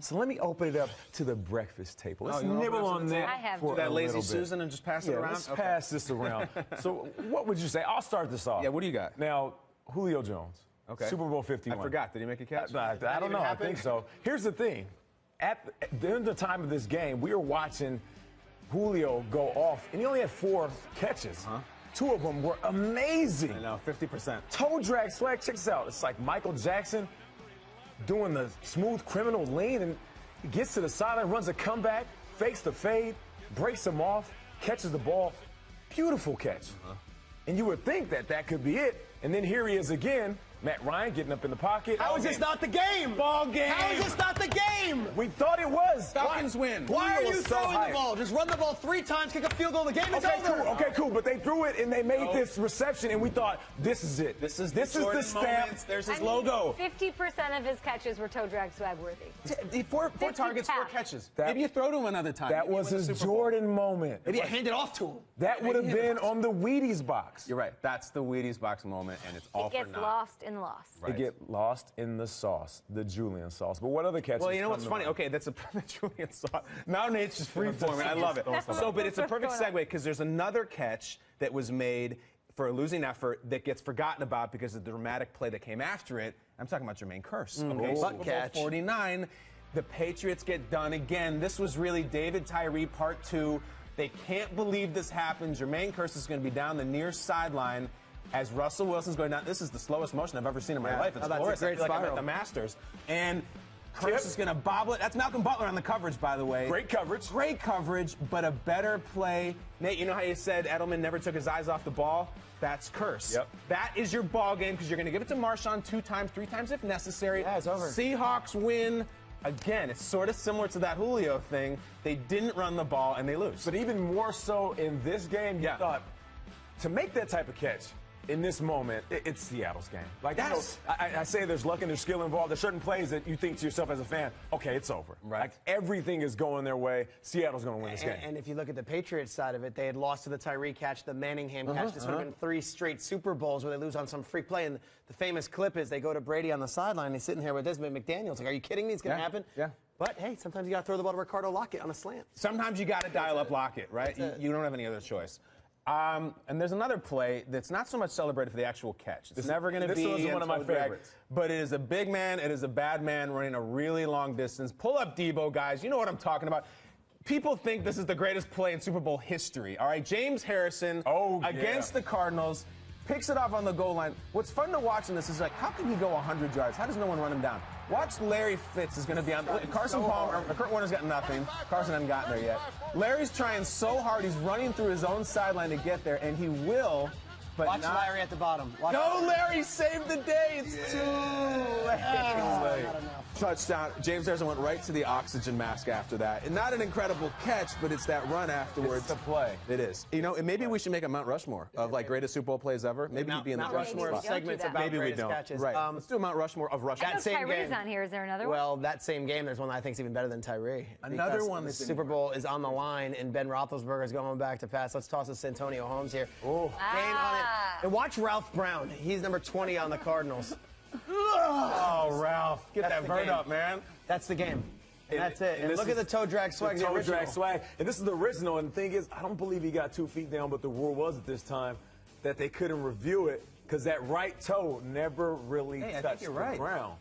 So let me open it up to the breakfast table. Let's you nibble on that. I have for that a lazy little bit. Susan and just pass it around? Let's pass this around. So what would you say? I'll start this off. Yeah, what do you got? Now, Julio Jones. Okay. Super Bowl 51. I forgot. Did he make a catch? I don't know. I think so. Here's the thing. During the time of this game, we were watching Julio go off, and he only had 4 catches. Two of them were amazing. I know, 50%. Toe drag swag. Check this out. It's like Michael Jackson doing the smooth criminal lean, and he gets to the sideline, runs a comeback, fakes the fade, breaks him off, catches the ball. Beautiful catch. And you would think that that could be it. And then here he is again, Matt Ryan getting up in the pocket. How is this not the game? Ball game. How is this not the game? We thought it was. Falcons win. Why are Julio you was so throwing hyped. the ball? Just run the ball 3 times, kick a field goal, the game is Okay, over. cool. Okay, cool. But they threw it and they made this reception, and we thought, this is it. This is the Jordan stamp. moments. There's his I mean, logo. 50% of his catches were toe drag swag worthy. Four 50 targets, 4 pass. catches. That- Maybe you throw to him another time. That Maybe was you win the his Super Bowl. Jordan moment. Maybe you hand it off to him. That would have been on the Wheaties box. You're right. That's the Wheaties box moment, and it's all It gets for naught. lost in the loss. They get lost in the sauce, the Julian sauce. But what other catches? Well, you know come what's to funny? mind? Okay, that's a Julian sauce. Now Nate's just free-forming. I love it. So, but it's a perfect segue because there's another catch that was made for a losing effort that gets forgotten about because of the dramatic play that came after it. I'm talking about Jermaine Kearse. Okay, Super Bowl catch. 49. The Patriots get done again. This was really David Tyree Part 2. They can't believe this happened. Jermaine Kearse is going to be down the near sideline as Russell Wilson's going down. This is the slowest motion I've ever seen in my life. It's that's a glorious. great I feel like I'm at spiral. the Masters. And Kearse is going to bobble it. That's Malcolm Butler on the coverage, by the way. Great coverage. Great coverage, but a better play. Nate, you know how you said Edelman never took his eyes off the ball? That's Kearse. Yep. That is your ball game because you're going to give it to Marshawn 2 times, 3 times if necessary. Yeah, it's over. Seahawks win. Again, it's sort of similar to that Julio thing. They didn't run the ball, and they lose. But even more so in this game, you thought to make that type of catch in this moment, it's Seattle's game. Like, Yes. you know, I say there's luck and there's skill involved. There's certain plays that you think to yourself as a fan, okay, it's over. Right. Like, everything is going their way. Seattle's going to win this game. And if you look at the Patriots side of it, they had lost to the Tyree catch, the Manningham catch. This would have been 3 straight Super Bowls where they lose on some freak play. And the famous clip is they go to Brady on the sideline. He's sitting here with Desmond McDaniels. Like, are you kidding me? It's going to happen? Yeah. But, hey, sometimes you got to throw the ball to Ricardo Lockett on a slant. Sometimes you got to dial up Lockett, right? You don't have any other choice. And there's another play that's not so much celebrated for the actual catch. It's never going to be. This was one of my toe drag, favorites. But it is a big man. It is a bad man running a really long distance. Pull up Debo, guys. You know what I'm talking about. People think this is the greatest play in Super Bowl history. All right, James Harrison against the Cardinals. Picks it off on the goal line. What's fun to watch in this is like, how can he go 100 yards? How does no one run him down? Watch Larry Fitz is going to be on. Carson Palmer, Kurt Warner's got nothing. Carson hasn't gotten there yet. Larry's trying so hard. He's running through his own sideline to get there, and he will. But Watch not. Larry at the bottom. Watch No, Larry saved the day. It's too late. Touchdown. James Harrison went right to the oxygen mask after that. And not an incredible catch, but it's that run afterwards. It's the play. It is. You know, and maybe we should make a Mount Rushmore of like greatest Super Bowl plays ever. Maybe he'd be in the Mount Rushmore Rushmore spot. segments Don't do about that. Maybe we greatest don't. catches. Right. Let's do a Mount Rushmore of Rushmore. I know Tyree's on here. Is there another one? Well, that same game, there's one that I think is even better than Tyree. Another Because one the that's in Super Bowl is on the line, and Ben Roethlisberger is going back to pass. Let's toss this to Antonio Holmes here. Oh. Game on it. And watch Ralph Brown. He's number 20 on the Cardinals. Oh, Ralph. Get That's that the vert game. up, man. That's the game. And that's it. And this look at is the toe drag swag. The toe original. drag swag. And this is the original. And the thing is, I don't believe he got 2 feet down, but the rule was at this time that they couldn't review it because that right toe never really touched the ground.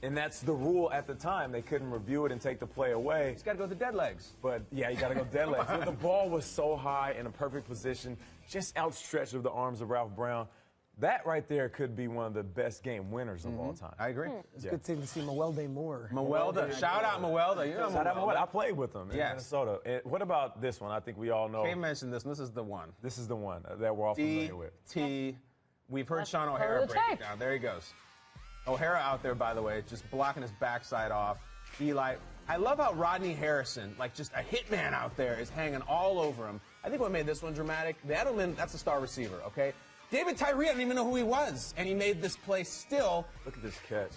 And that's the rule at the time. They couldn't review it and take the play away. He's got to go to dead legs. But, yeah, you got to go dead legs. But the ball was so high in a perfect position, just outstretched of the arms of Ralph Brown. That right there could be one of the best game winners of all time. I agree. It's good to see Mewelde Moore. Mewelde. Shout out Mewelde. You know Shout out Mewelde. I played with him in Minnesota. And what about this one? I think we all know. Kay mentioned this, and this is the one. This is the one that we're all familiar with. D.T. We've heard Sean O'Hara break it down. There he goes. O'Hara out there, by the way, just blocking his backside off. Eli. I love how Rodney Harrison, like just a hitman out there, is hanging all over him. I think what made this one dramatic, the Edelman, that's a star receiver, okay? David Tyree, I didn't even know who he was, and he made this play still. Look at this catch.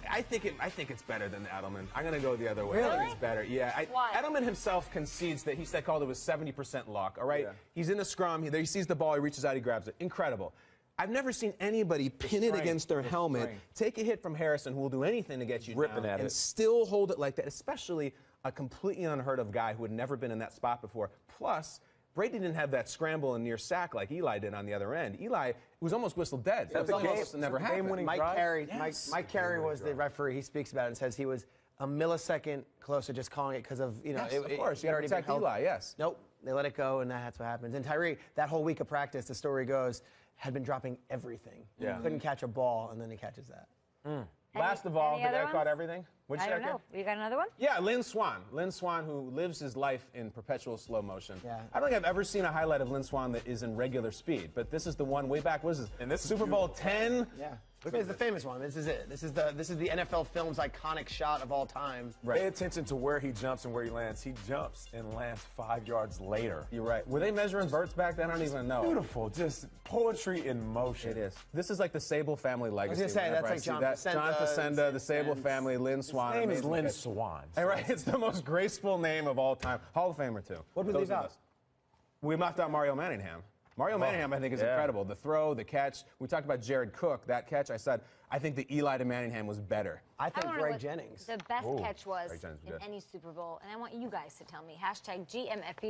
I think it's better than the Edelman. I'm going to go the other way. Really? I think it's better. Yeah. Why? Edelman himself concedes that he said called it was 70% luck. All right. Yeah. He's in the scrum. He sees the ball. He reaches out. He grabs it. Incredible. I've never seen anybody pin it against their helmet, take a hit from Harrison, who will do anything to get you Ripping down, at and it. still hold it like that, especially a completely unheard of guy who had never been in that spot before. Plus, Brady didn't have that scramble and near sack like Eli did on the other end. Eli was almost whistled dead. That was almost never happened. Mike Carey was the referee. He speaks about it and says he was a millisecond closer, just calling it because of, you know, Yes, of course. You got to protect Eli, yes. Nope, they let it go, and that's what happens. And Tyree, that whole week of practice, the story goes, had been dropping everything. Yeah. Couldn't catch a ball, and then he catches that. Last of all, any the other guy ones? caught everything. What'd you I don't say, know. You got another one? Yeah, Lynn Swan. Lynn Swan, who lives his life in perpetual slow motion. Yeah. I don't think I've ever seen a highlight of Lynn Swan that is in regular speed, but this is the one way back. What is this? And this is Super Bowl 10. Yeah. Look at the famous one. This is it. This is the NFL film's iconic shot of all time. Right. Pay attention to where he jumps and where he lands. He jumps and lands 5 yards later. You're right. Were they measuring verts back then? I don't even know. Beautiful, just poetry in motion. It is. This is like the Sable family legacy. I was gonna say, whenever that's I like see John John Facenda, Facenda, the Sable and family, Lynn Swan. His name is amazing Lynn catch. Swan. Hey, right, it's the most graceful name of all time. Hall of Famer, too. What did we Those leave are out? those. We left out Mario Manningham. Mario Manningham, I think, is incredible. The throw, the catch. We talked about Jared Cook. That catch, I said, I think the Eli to Manningham was better. I think wanna know Greg what Jennings. The best catch was Greg Jennings was in good. any Super Bowl, and I want you guys to tell me. #GMFB.